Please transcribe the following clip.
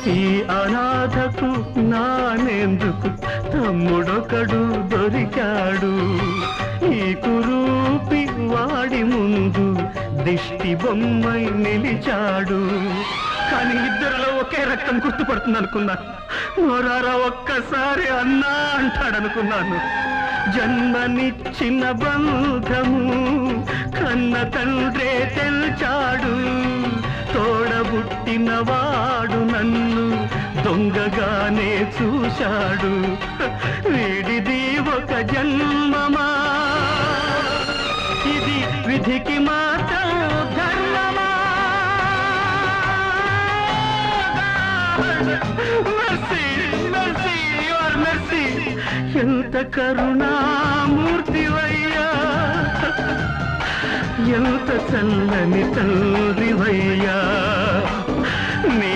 ఈ అనాథకు నానెందుకు తమ్ముడొకడు దొరికాడు. ఈ కురూపి వాడి ముందు దిష్టి బొమ్మై నిలిచాడు. కానీ ఇద్దరిలో ఒకే రక్తం గుర్తుపడుతుంది అనుకున్నాను. నోరారా ఒక్కసారి అన్నా అంటాడనుకున్నాను. జన్మనిచ్చిన బంధము కన్న తండ్రే తెల్చాడు. తోడబుట్టిన వాడు నన్ను దొంగగానే చూశాడు. వీడిది ఒక జన్మమా, ఇది విధికి మాత్రం ధర్మమా? మెర్సీ మెర్సీ యువర్ మెర్సీ, ఎంత కరుణామూర్తివయ్యా, ఎంత చల్లని తండ్రివయ్యా. నీ